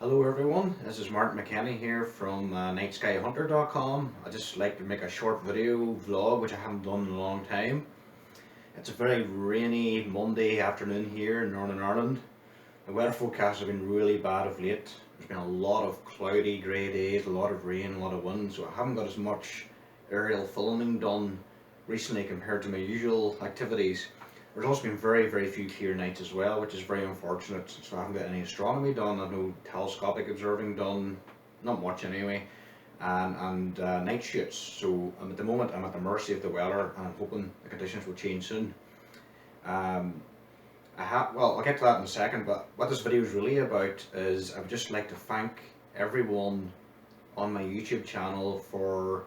Hello everyone, this is Martin McKenna here from nightskyhunter.com. I just like to make a short video vlog which I haven't done in a long time. It's a very rainy Monday afternoon here in Northern Ireland. The weather forecasts have been really bad of late. There's been a lot of cloudy grey days, a lot of rain, a lot of wind, so I haven't got as much aerial filming done recently compared to my usual activities. There's also been very few clear nights as well, which is very unfortunate. So I haven't got any astronomy done, I've no telescopic observing done, not much anyway, and night shoots. So at the moment I'm at the mercy of the weather, and I'm hoping the conditions will change soon. Um, well, I'll get to that in a second, but what this video is really about is I would just like to thank everyone on my YouTube channel for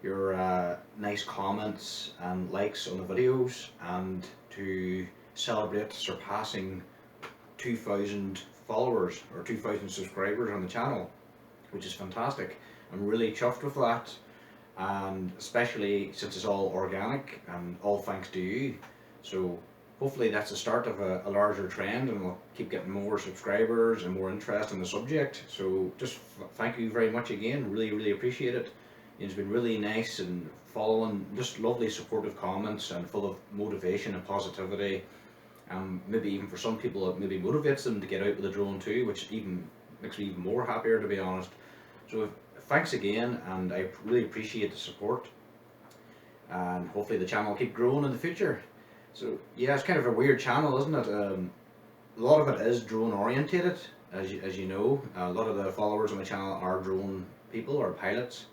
your nice comments and likes on the videos, and to celebrate surpassing 2,000 followers or 2,000 subscribers on the channel, which is fantastic. I'm really chuffed with that, and especially since it's all organic and all thanks to you. So hopefully that's the start of a larger trend, and we'll keep getting more subscribers and more interest in the subject. So just thank you very much again, really appreciate it. It's been really nice and following, just lovely supportive comments and full of motivation and positivity. Maybe even for some people it maybe motivates them to get out with the drone too, which even makes me even more happier, to be honest. So thanks again, and I really appreciate the support, and hopefully the channel will keep growing in the future. So yeah, it's kind of a weird channel, isn't it? A lot of it is drone orientated, as you know. A lot of the followers on my channel are drone people or pilots,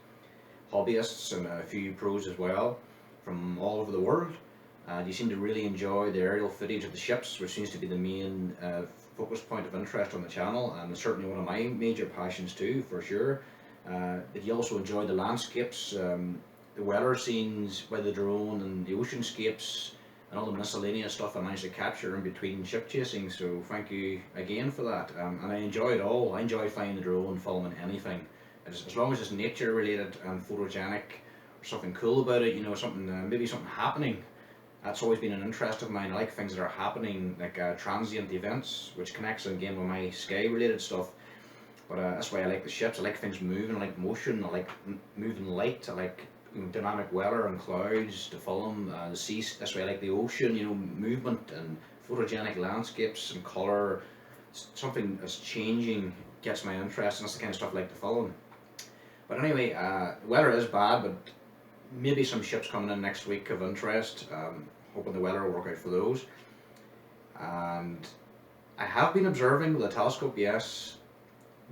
hobbyists, and a few pros as well from all over the world. You seem to really enjoy the aerial footage of the ships, which seems to be the main focus point of interest on the channel, and it's certainly one of my major passions too, for sure. But you also enjoy the landscapes, the weather scenes by the drone, and the oceanscapes, and all the miscellaneous stuff I managed to capture in between ship chasing. So thank you again for that, and I enjoy it all. I enjoy flying the drone, filming anything. As long as it's nature related and photogenic, or something cool about it, you know, something maybe something happening. That's always been an interest of mine. I like things that are happening, like transient events, which connects again with my sky related stuff. But that's why I like the ships. I like things moving, I like motion, I like moving light, I like, you know, dynamic weather and clouds to film, the sea. That's why I like the ocean, you know, movement and photogenic landscapes and colour. Something that's changing gets my interest, and that's the kind of stuff I like to film. But anyway, the weather is bad, but maybe some ships coming in next week of interest. Hoping the weather will work out for those. And I have been observing with a telescope, yes.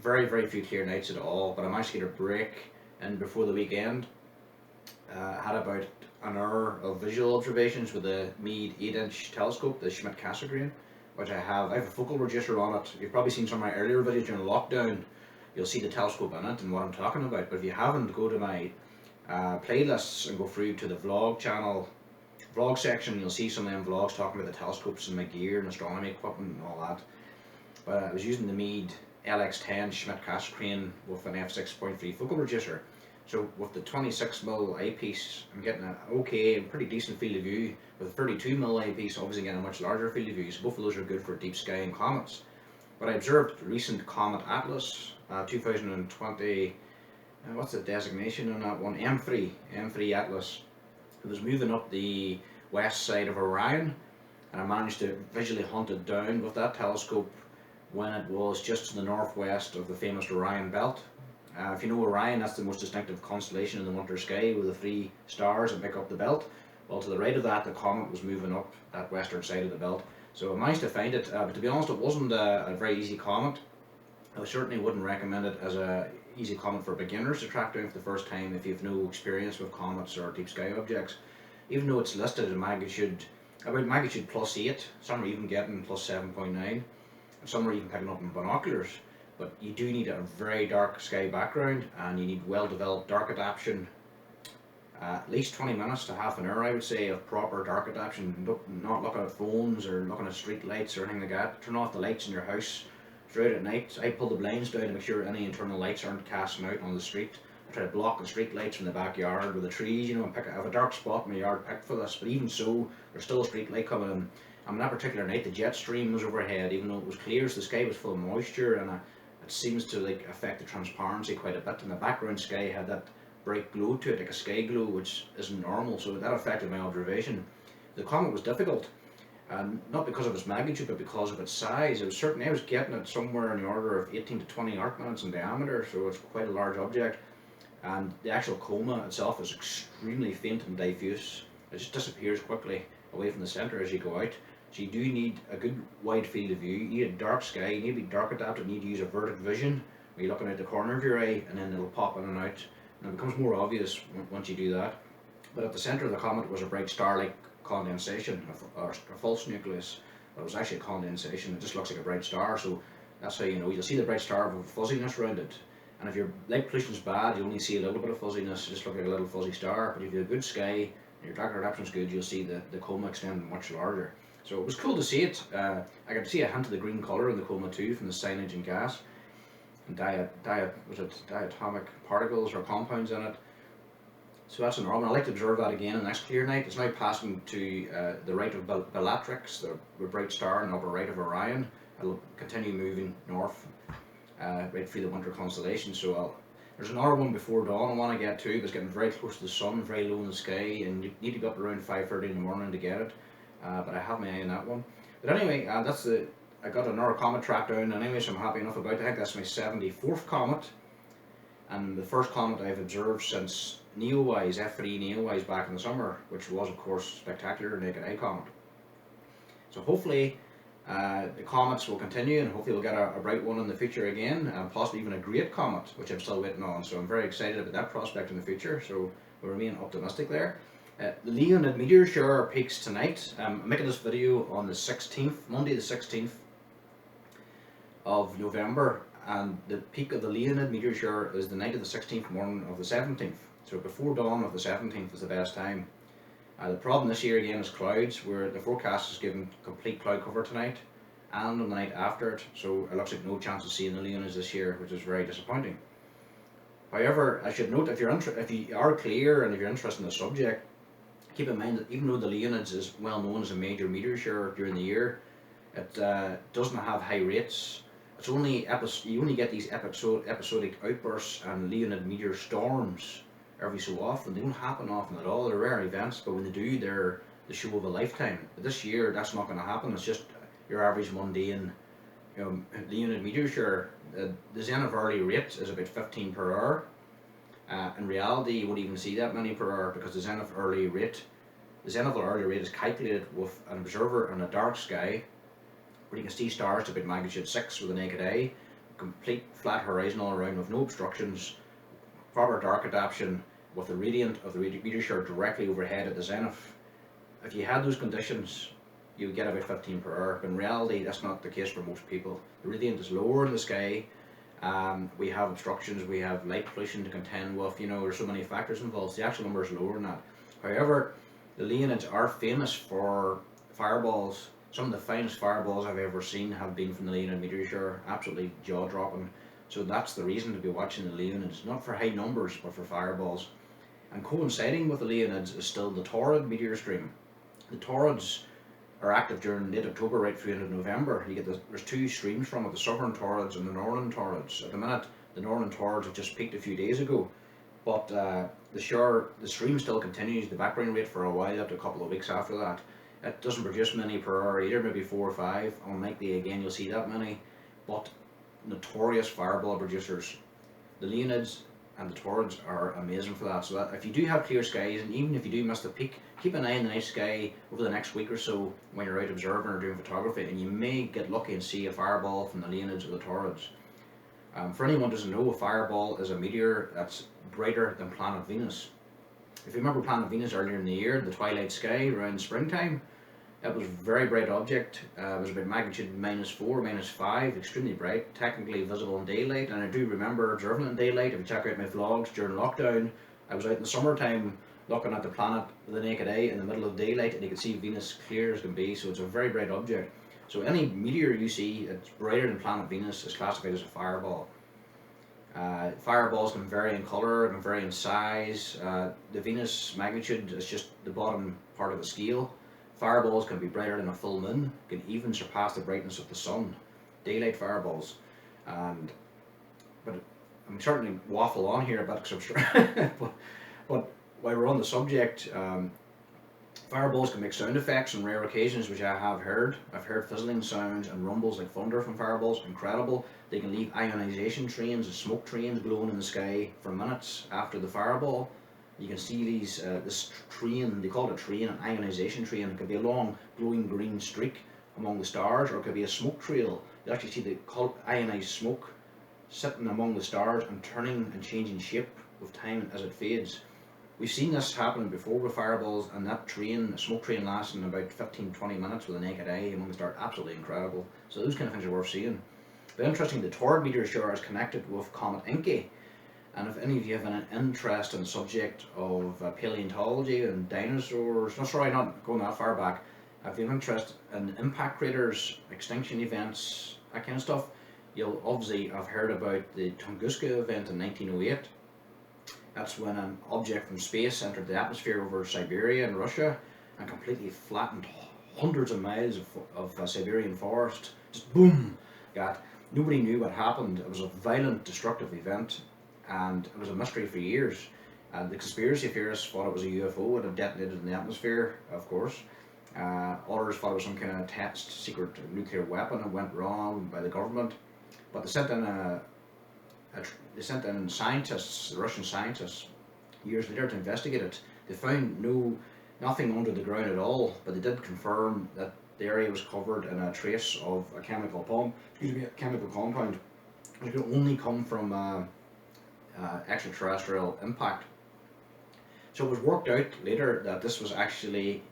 Very few clear nights at all, but I managed to get a break in before the weekend. Had about an hour of visual observations with the Meade 8-inch telescope, the Schmidt Cassegrain, which I have a focal reducer on it. You've probably seen some of my earlier videos during lockdown. You'll see the telescope in it and what I'm talking about. But if you haven't, go to my playlists and go through to the vlog channel, vlog section. You'll see some of them vlogs talking about the telescopes and my gear and astronomy equipment and all that. But I was using the Meade LX10 Schmidt Cassegrain with an f6.3 focal reducer. So with the 26mm eyepiece, I'm getting an okay and pretty decent field of view. With the 32mm eyepiece, obviously getting a much larger field of view. So both of those are good for deep sky and comets. But I observed recent Comet Atlas 2020, what's the designation on that one? M3 Atlas. It was moving up the west side of Orion, and I managed to visually hunt it down with that telescope when it was just to the northwest of the famous Orion belt. If you know Orion, that's the most distinctive constellation in the winter sky with the 3 stars that make up the belt. Well, to the right of that, the comet was moving up that western side of the belt. So I managed to find it, but to be honest, it wasn't a very easy comet. I certainly wouldn't recommend it as a easy comet for beginners to track down for the first time if you have no experience with comets or deep sky objects. Even though it's listed at magnitude, about magnitude +8, some are even getting +7.9, and some are even picking up in binoculars. But you do need a very dark sky background, and you need well developed dark adaptation. At least 20 minutes to half an hour, I would say, of proper dark adaptation. Not looking at phones or looking at street lights or anything like that. Turn off the lights in your house throughout at night. I pull the blinds down to make sure any internal lights aren't casting out on the street. I try to block the street lights from the backyard with the trees, you know, and I have a dark spot in my yard picked for this, but even so, there's still a street light coming in. On that particular night, the jet stream was overhead, even though it was clear, so the sky was full of moisture, and it seems to like affect the transparency quite a bit, and the background sky had that bright glow to it, like a sky glow, which isn't normal, so that affected my observation. The comet was difficult, and not because of its magnitude, but because of its size. It was certainly, I was getting it somewhere in the order of 18 to 20 arc minutes in diameter, so it's quite a large object. And the actual coma itself is extremely faint and diffuse. It just disappears quickly away from the centre as you go out. So you do need a good wide field of view. You need a dark sky, you need to be dark adapted, you need to use averted vision, where you're looking out the corner of your eye, and then it'll pop in and out. And it becomes more obvious once you do that. But at the centre of the comet was a bright star-like condensation, or a false nucleus. But it was actually a condensation. It just looks like a bright star, so that's how you know. You'll see the bright star with fuzziness around it. And if your light pollution is bad, you only see a little bit of fuzziness, just look like a little fuzzy star. But if you have a good sky and your dark adaptation is good, you'll see the coma extend much larger. So it was cool to see it. I could see a hint of the green colour in the coma too from the signage and gas and diatomic particles or compounds in it. So that's normal. I like to observe that again on next clear night. It's now passing to the right of Bellatrix, the bright star in the upper right of Orion. It'll continue moving north right through the winter constellation. So there's another one before dawn I want to get to, but it's getting very close to the sun, very low in the sky, and you need to go up around 5:30 in the morning to get it. But I have my eye on that one. But anyway, I got another comet tracked down anyway, so I'm happy enough about it. I think that's my 74th comet, and the first comet I've observed since Neowise, F3 Neowise back in the summer, which was of course spectacular naked eye comet. So hopefully the comets will continue, and hopefully we'll get a bright one in the future again, and possibly even a great comet, which I'm still waiting on. So I'm very excited about that prospect in the future, so we remain optimistic there. The Leonid meteor shower peaks tonight. I'm making this video on the 16th, Monday the 16th of November, and the peak of the Leonid meteor shower is the night of the 16th, morning of the 17th. So before dawn of the 17th is the best time. The problem this year again is clouds, where the forecast is given complete cloud cover tonight and on the night after it, so it looks like no chance of seeing the Leonids this year, which is very disappointing. However, I should note, if you are clear and if you're interested in the subject, keep in mind that even though the Leonids is well known as a major meteor shower during the year, it doesn't have high rates. It's only you only get these episodic outbursts and Leonid meteor storms every so often. They don't happen often at all. They're rare events, but when they do, they're the show of a lifetime. But this year, that's not going to happen. It's just your average mundane, Leonid meteor shower. The zenith hourly rate is about 15 per hour. In reality, you won't even see that many per hour, because the zenith hourly rate is calculated with an observer in a dark sky, where you can see stars to about magnitude 6 with the naked eye, complete flat horizon all around with no obstructions, proper dark adaptation, with the radiant of the meteor shower directly overhead at the zenith. If you had those conditions, you would get about 15 per hour, but in reality that's not the case for most people. The radiant is lower in the sky, we have obstructions, we have light pollution to contend with, there's so many factors involved. The actual number is lower than that. However, the Leonids are famous for fireballs. Some of the finest fireballs I've ever seen have been from the Leonid meteor shower, absolutely jaw-dropping. So that's the reason to be watching the Leonids, not for high numbers, but for fireballs. And coinciding with the Leonids is still the Taurid meteor stream. The Taurids are active during late October right through into November. There's two streams from it, the southern Taurids and the northern Taurids. At the minute, the northern Taurids have just peaked a few days ago, but the stream still continues, the background rate, for a while, up to a couple of weeks after that. It doesn't produce many per hour either, maybe 4 or 5. Unlikely again you'll see that many, but notorious fireball producers. The Leonids and the Taurids are amazing for that. So that if you do have clear skies, and even if you do miss the peak, keep an eye on the night sky over the next week or so when you're out observing or doing photography, and you may get lucky and see a fireball from the Leonids or the Taurids. For anyone who doesn't know, a fireball is a meteor that's brighter than planet Venus. If you remember planet Venus earlier in the year, the twilight sky around springtime, it was a very bright object. It was about magnitude -4, -5, extremely bright, technically visible in daylight. And I do remember observing it in daylight. If you check out my vlogs during lockdown, I was out in the summertime looking at the planet with the naked eye in the middle of daylight, and you could see Venus clear as can be. So it's a very bright object. So any meteor you see that's brighter than planet Venus is classified as a fireball. Fireballs can vary in colour, can vary in size. The Venus magnitude is just the bottom part of the scale. Fireballs can be brighter than a full moon, can even surpass the brightness of the sun. Daylight fireballs. And but I'm starting to waffle on here a bit because I'm sure. but while we're on the subject, fireballs can make sound effects on rare occasions, which I have heard. I've heard fizzling sounds and rumbles like thunder from fireballs. Incredible. They can leave ionization trains and smoke trains glowing in the sky for minutes after the fireball. You can see this train, they call it a train, an ionization train. It could be a long glowing green streak among the stars, or it could be a smoke trail. You actually see the ionized smoke sitting among the stars and turning and changing shape with time as it fades. We've seen this happening before with fireballs, and that train, a smoke train, lasting about 15-20 minutes with a naked eye among the stars. Absolutely incredible. So those kind of things are worth seeing. But interesting, the torrid meteor shower is connected with Comet Encke. And if any of you have an interest in the subject of paleontology and dinosaurs, no, sorry, not going that far back, if you have interest in impact craters, extinction events, that kind of stuff, you'll obviously have heard about the Tunguska event in 1908. That's when an object from space entered the atmosphere over Siberia in Russia and completely flattened hundreds of miles of Siberian forest. Just boom! Nobody knew what happened. It was a violent, destructive event, and it was a mystery for years. The conspiracy theorists thought it was a UFO. It had detonated in the atmosphere, of course. Others thought it was some kind of test, secret nuclear weapon that went wrong by the government. But they sent in scientists, Russian scientists, years later to investigate it. They found nothing under the ground at all, but they did confirm that the area was covered in a trace of a chemical compound, which could only come from extraterrestrial impact. So it was worked out later that this was actually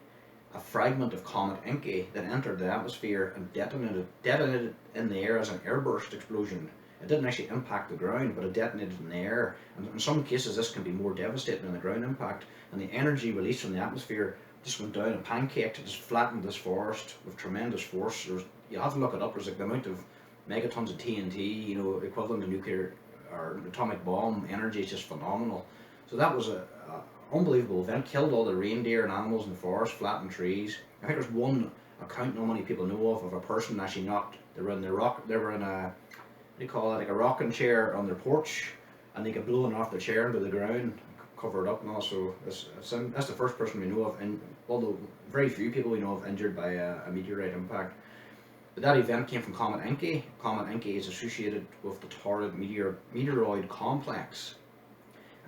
a fragment of Comet Encke that entered the atmosphere and detonated in the air as an airburst explosion. It didn't actually impact the ground, but it detonated in the air. And in some cases, this can be more devastating than the ground impact. And the energy released from the atmosphere just went down and pancaked, it just flattened this forest with tremendous force. You have to look it up. There's like the amount of megatons of TNT, equivalent to nuclear or atomic bomb energy is just phenomenal. So that was a unbelievable event. Killed all the reindeer and animals in the forest, flattened trees. I think there's one account not many people know of a person actually knocked. They were in a what do you call it, like a rocking chair on their porch, and they got blown off the chair into the ground, covered up and all. So that's the first person we know of, and although very few people we know of injured by a meteorite impact. But that event came from Comet Encke. Comet Encke is associated with the torrid meteoroid complex.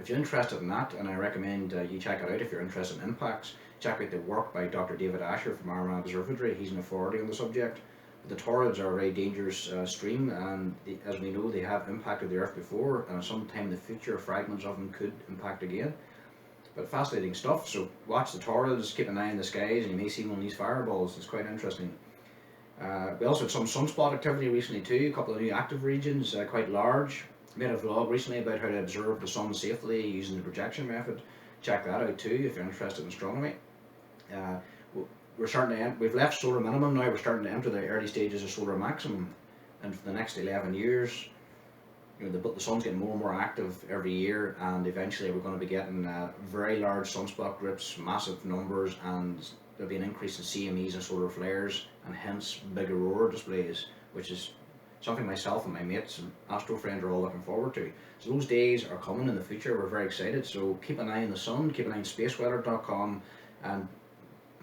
If you're interested in that, and I recommend you check it out if you're interested in impacts, check out the work by Dr. David Asher from Armagh Observatory. He's an authority on the subject. The torrids are a very dangerous stream, and as we know, they have impacted the Earth before, and sometime in the future fragments of them could impact again. But fascinating stuff. So watch the torrids, keep an eye in the skies, and you may see one of these fireballs. It's quite interesting. We also had some sunspot activity recently too, a couple of new active regions, quite large. Made a vlog recently about how to observe the sun safely using the projection method. Check that out too if you're interested in astronomy. We've left solar minimum now, we're starting to enter the early stages of solar maximum, and for the next 11 years, the sun's getting more and more active every year, and eventually we're going to be getting very large sunspot groups, massive numbers, and there'll be an increase in CMEs and solar flares, and hence big aurora displays, which is something myself and my mates and astro friends are all looking forward to. So those days are coming in the future. We're very excited. So keep an eye on the sun, keep an eye on spaceweather.com, and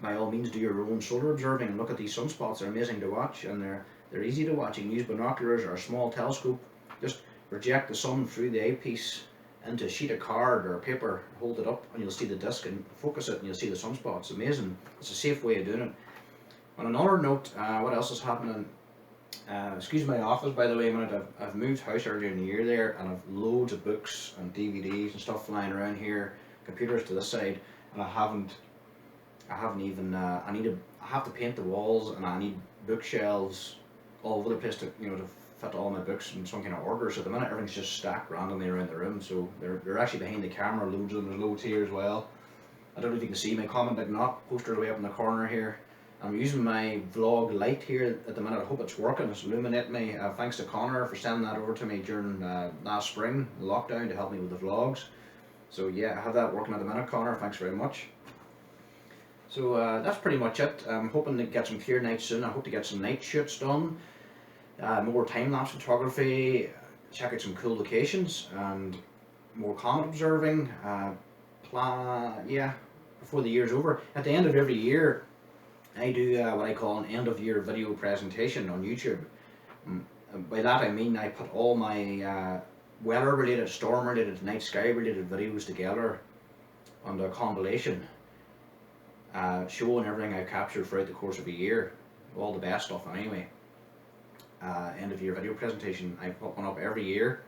by all means do your own solar observing and look at these sunspots. They're amazing to watch, and they're easy to watch. You can use binoculars or a small telescope. Just project the sun through the eyepiece into a sheet of card or paper, hold it up, and you'll see the disc, and focus it and you'll see the sunspots. Amazing. It's a safe way of doing it. On another note, what else is happening? Excuse my office, by the way, I've moved house earlier in the year there, and I've loads of books and DVDs and stuff flying around here, computers to this side, and I haven't even, I have to paint the walls, and I need bookshelves all over the place to fit all my books in some kind of order. So at the minute everything's just stacked randomly around the room, so they're actually behind the camera, loads of them. There's loads here as well. I don't know if you can see my comment like not poster way up in the corner here. I'm using my vlog light here at the minute. I hope it's working, it's illuminating me. Thanks to Connor for sending that over to me during last spring, the lockdown, to help me with the vlogs. So yeah, I have that working at the minute, Connor, thanks very much. So that's pretty much it. I'm hoping to get some clear nights soon. I hope to get some night shoots done, more time-lapse photography, check out some cool locations and more comet observing. Yeah, before the year's over. At the end of every year, I do what I call an end of year video presentation on YouTube. Mm, By that I mean I put all my weather related, storm related, night sky related videos together on a compilation, showing everything I've captured throughout the course of a year, all the best stuff anyway. End of year video presentation, I put one up every year,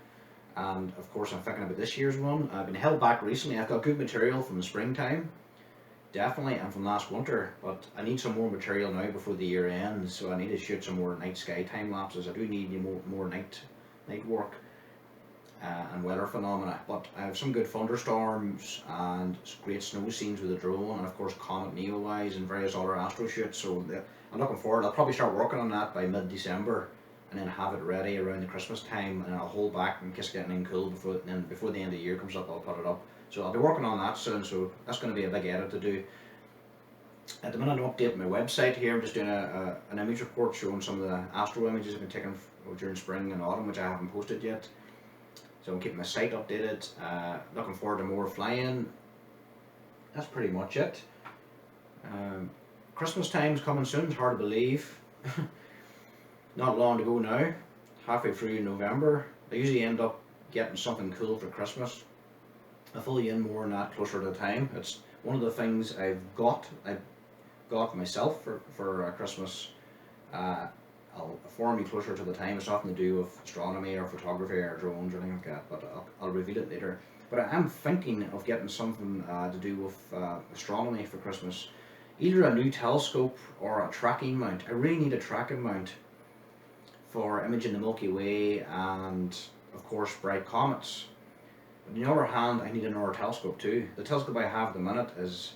and of course I'm thinking about this year's one. I've been held back recently. I've got good material from the springtime, definitely, and from last winter, but I need some more material now before the year ends, so I need to shoot some more night sky time lapses. I do need more night work and weather phenomena, but I have some good thunderstorms and great snow scenes with the drone, and of course comet neowise and various other astro shoots. So I'm looking forward. I'll probably start working on that by mid-December, and then have it ready around the Christmas time, and I'll hold back in case getting cool before the end of the end of the year comes up. I'll put it up. So I'll be working on that soon. So that's going to be a big edit to do. At the minute, I'm updating my website here. I'm just doing an image report showing some of the astro images I've been taking during spring and autumn, which I haven't posted yet. So I'm keeping my site updated. Looking forward to more flying. That's pretty much it. Christmas time's coming soon. It's hard to believe. Not long to go now. Halfway through November. I usually end up getting something cool for Christmas. I'll fill you in more on that closer to the time. It's one of the things I've got myself for Christmas. I'll inform you closer to the time. It's nothing to do with astronomy or photography or drones or anything like that, but I'll reveal it later. But I am thinking of getting something to do with astronomy for Christmas. Either a new telescope or a tracking mount. I really need a tracking mount for imaging the Milky Way and of course bright comets. But on the other hand, I need another telescope too. The telescope I have at the minute is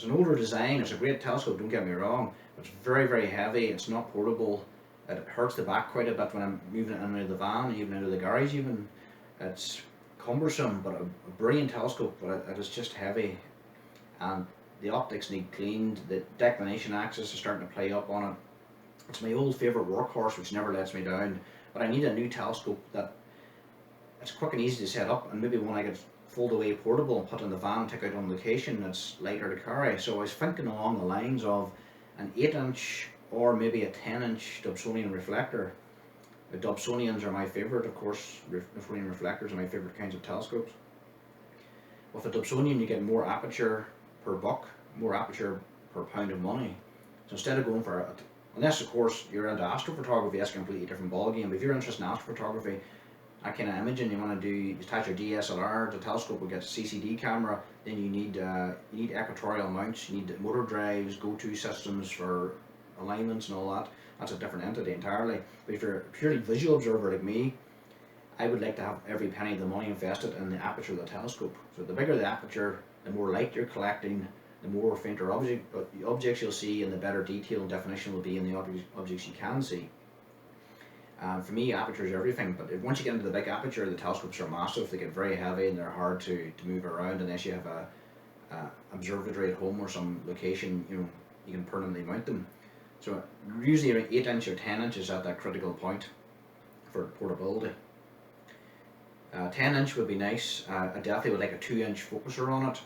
an older design. It's a great telescope, don't get me wrong, but it's very, very heavy. It's not portable. It hurts the back quite a bit when I'm moving it in and out of the van, even out of the garage even. It's cumbersome, but a brilliant telescope, but it is just heavy. And the optics need cleaned. The declination axis is starting to play up on it. It's my old favourite workhorse, which never lets me down. But I need a new telescope that it's quick and easy to set up, and maybe one I could fold away portable and put in the van and take out on location that's lighter to carry. So I was thinking along the lines of an 8-inch or maybe a 10-inch Dobsonian reflector. The Dobsonians are my favourite, of course. Dobsonian reflectors are my favourite kinds of telescopes. With a Dobsonian you get more aperture per buck, more aperture per pound of money. So instead of going for it, unless of course you're into astrophotography, that's a completely different ballgame. But if you're interested in astrophotography, that kind of imaging, you want to do, you attach your DSLR, the telescope will get a CCD camera, then you need equatorial mounts, you need motor drives, go-to systems for alignments and all that. That's a different entity entirely. But if you're a purely visual observer like me, I would like to have every penny of the money invested in the aperture of the telescope. So the bigger the aperture, the more light you're collecting, the more fainter objects you'll see, and the better detail and definition will be in the objects you can see. For me, aperture is everything, but once you get into the big aperture, the telescopes are massive. They get very heavy and they're hard to move around unless you have a observatory at home or some location, you can permanently mount them. So usually around 8-inch or 10-inch is at that critical point for portability. 10-inch would be nice. I definitely would like a 2-inch focuser on it,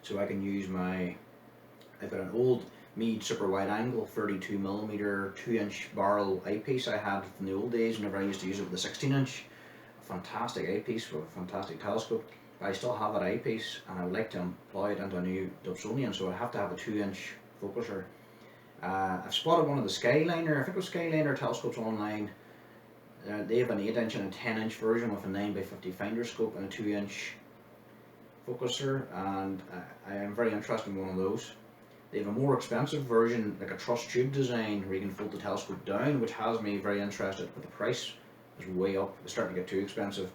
so I can use I've got an old Meade super wide angle 32mm 2-inch barrel eyepiece I had from the old days whenever I used to use it with a 16-inch. A fantastic eyepiece with a fantastic telescope. But I still have that eyepiece and I would like to employ it into a new Dobsonian, so I have to have a 2-inch focuser. I've spotted one of the Skyliner, I think it was Skyliner telescopes online. They have an 8-inch and a 10-inch version with a 9x50 finder scope and a 2-inch focuser, and I am very interested in one of those. They have a more expensive version, like a truss tube design, where you can fold the telescope down, which has me very interested, but the price is way up. It's starting to get too expensive.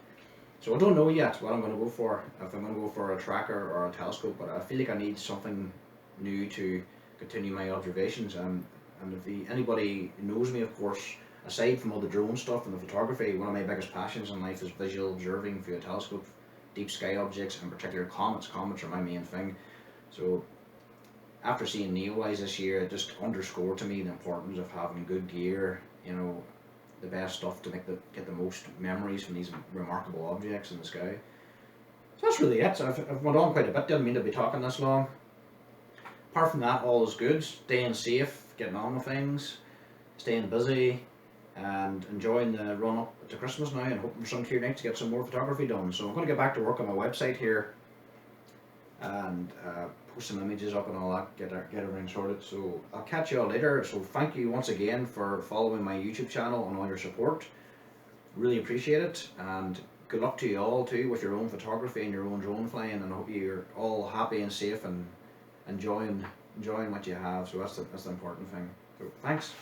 So I don't know yet what I'm going to go for, if I'm going to go for a tracker or a telescope, but I feel like I need something new to continue my observations. And if anybody knows me, of course, aside from all the drone stuff and the photography, one of my biggest passions in life is visual observing through a telescope, deep sky objects, in particular comets. Comets are my main thing. So after seeing neowise this year, it just underscored to me the importance of having good gear, the the best stuff to get the most memories from these remarkable objects in the sky. So that's really it. I've went on quite a bit, didn't mean to be talking this long. Apart from that, all is good, staying safe, getting on with things, staying busy, and enjoying the run up to Christmas now, and hoping for some clear nights to get some more photography done. So I'm going to get back to work on my website here, and post some images up and all that, get everything sorted. So I'll catch you all later. So thank you once again for following my YouTube channel and all your support. Really appreciate it, and good luck to you all too with your own photography and your own drone flying, and I hope you're all happy and safe and enjoying what you have. So that's the important thing. So thanks.